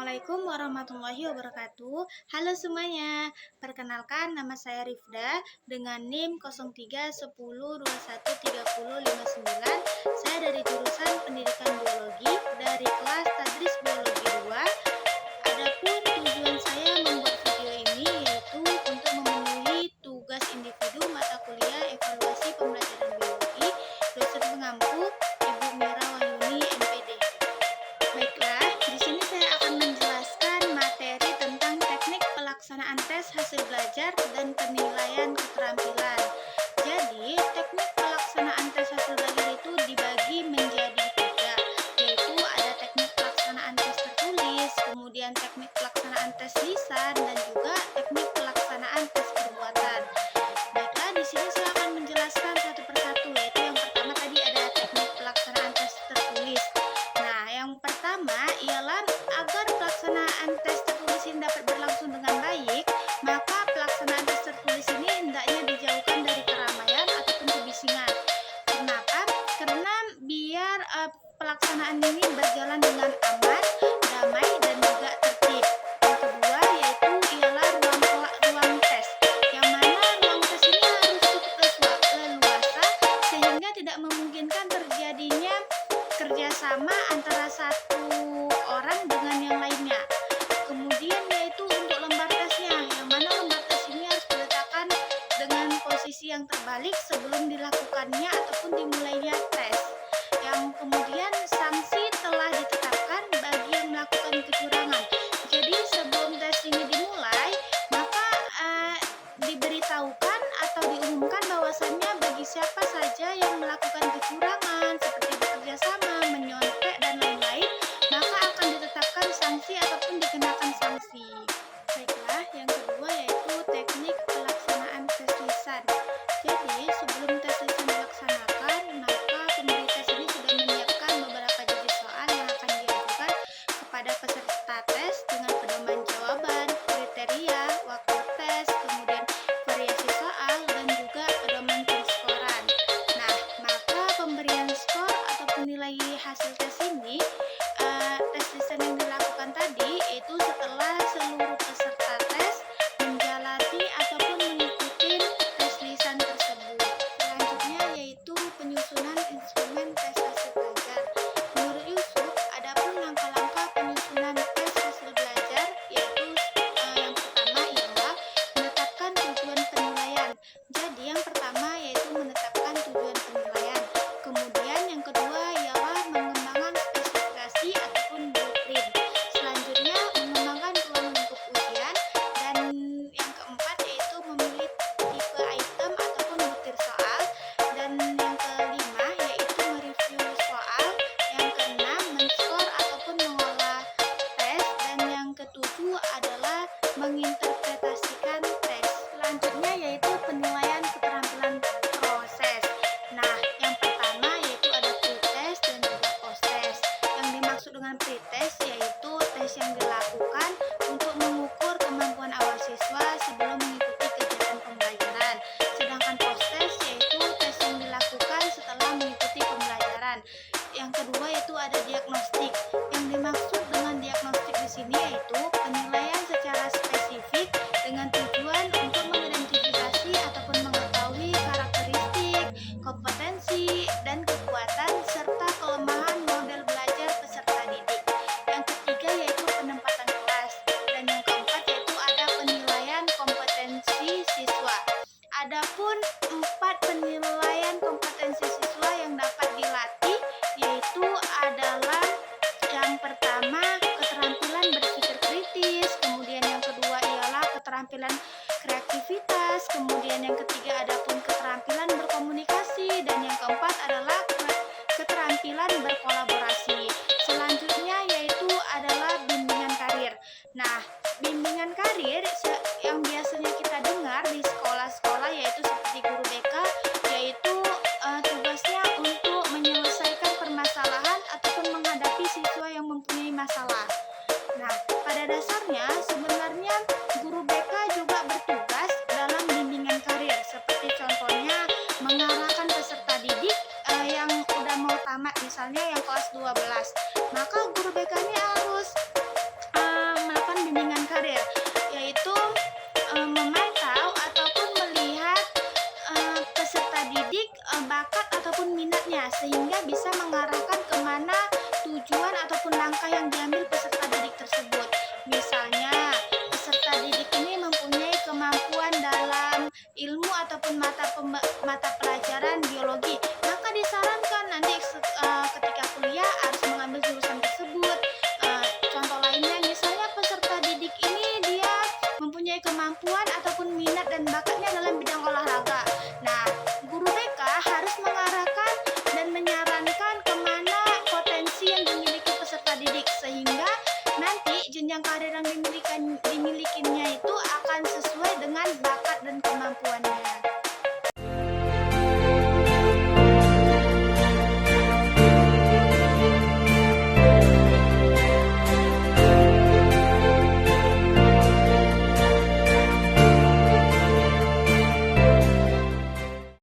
Assalamualaikum warahmatullahi wabarakatuh. Halo semuanya. Perkenalkan, nama saya Rifda dengan NIM 0310213059. Saya dari jurusan Pendidikan Biologi dari kelas Tadris Biologi 2. Adapun tujuan saya membuat video ini yaitu untuk memenuhi tugas individu mata kuliah evaluasi pembelajaran biologi dosen pengampu Ibu Mira Wahyuni MPD. Baiklah, di sini saya akan menjelaskan materi tentang teknik pelaksanaan tes hasil belajar dan penilaian keterampilan. Jadi, teknik pelaksanaan tes hasil belajar itu dibagi menjadi tiga, yaitu ada teknik pelaksanaan tes tertulis, kemudian teknik pelaksanaan tes lisan, dan juga teknik pelaksanaan tes perbuatan. Baiklah, di sini saya akan menjelaskan satu persatu, yaitu yang pertama tadi ada teknik pelaksanaan tes tertulis. Nah, yang pertama ialah agar pelaksanaan tes tertulis ini dapat berlangsung dengan baik, maka pelaksanaan tes tertulis ini hendaknya dijauhkan dari keramaian ataupun kebisingan. Kenapa? Karena biar pelaksanaan ini berjalan dengan aman, damai, dan juga tertib. Yang kedua yaitu ialah ruang tes, yang mana ruang tes ini harus cukup leluasa sehingga tidak memungkinkan terjadinya kerjasama antara satu orang dengan yang lainnya. Kemudian yaitu untuk lembar tesnya, yang mana lembar tes ini harus diletakkan dengan posisi yang terbalik sebelum dilakukannya ataupun dimulainya tes. Yang kemudian sanksi telah ditetapkan bagi yang melakukan kecurangan. Jadi sebelum tes ini dimulai, maka diberitahukan atau diumumkan bahwasannya bagi siapa saja yang melakukan kecurangan seperti bekerja sama, menyontek, dan lain-lain, maka akan ditetapkan sanksi ataupun dikenakan sanksi. Baiklah, yang kedua yaitu teknik pelaksanaan tes lisan. Jadi, sebelum tes lisan dilaksanakan, maka pemberi tes ini sudah menyiapkan beberapa jenis soal yang akan diajukan kepada peserta tes dengan pedoman jawaban, kriteria, waktu tes, kemudian variasi soal, dan juga pedoman penskoran. Nah, maka pemberian skor ataupun nilai hasil tes ini, tes lisan yang dilakukan tadi itu setelah seluruh peserta tes menjalani ataupun mengikuti tes lisan tersebut. Selanjutnya yaitu penyusunan instrumen tes hasil belajar. Menurut Yusuf, adapun langkah-langkah penyusunan tes hasil belajar yaitu yang pertama ialah menetapkan tujuan penilaian. Jadi yang pertama yaitu menetapkan tujuan penilaian. Kemudian yang kedua ialah mengembangkan spesifikasi ataupun blueprint. Selanjutnya mengembangkan ruang lingkup ujian, dan yang keempat yaitu memilih tipe item ataupun butir soal, dan yang kelima yaitu mereview soal, yang keenam men-skor ataupun mengolah tes, dan yang ketujuh adalah menginterpretasikan tes. Selanjutnya yaitu penilaian keterampilan proses. Nah, yang pertama yaitu ada pre-test dan juga post-test. Yang dimaksud dengan pre-test yaitu tes yang dilakukan untuk mengukur kemampuan awal siswa sebelum mengikuti kegiatan pembelajaran. Sedangkan post-test yaitu tes yang dilakukan setelah mengikuti pembelajaran. Yang kedua yaitu ada diagnostik. Yang dimaksud dengan diagnostik di sini yaitu penilaian secara spesifik dengan tujuan untuk mengidentifikasi ataupun mengetahui karakteristik, kompetensi, dan kekuatan serta kelemahan model belajar peserta didik. Yang ketiga yaitu penempatan kelas, dan yang keempat yaitu ada penilaian kompetensi siswa. Adapun 4 penilaian kompetensi siswa yang dapat dilatih yaitu adalah yang pertama keterampilan berpikir kritis, kemudian yang kedua ialah keterampilan kreativitas, kemudian yang ketiga adapun keterampilan berkomunikasi, dan yang keempat adalah keterampilan berkolaborasi. Selanjutnya yaitu adalah bimbingan karir. Nah, bimbingan karir yang biasanya kita dengar di sekolah-sekolah yaitu seperti guru BK, yaitu tugasnya untuk menyelesaikan permasalahan ataupun menghadapi siswa yang mempunyai masalah. Nah, pada dasarnya sebenarnya guru BK juga bertugas dalam bimbingan karir, seperti contohnya mengarahkan peserta didik yang udah mau tamat, misalnya yang kelas 12. mata pelajaran biologi, maka disarankan nanti ketika kuliah harus mengambil jurusan tersebut. Contoh lainnya misalnya peserta didik ini dia mempunyai kemampuan ataupun minat dan bakatnya dalam bidang olahraga. Nah, guru BK harus mengarahkan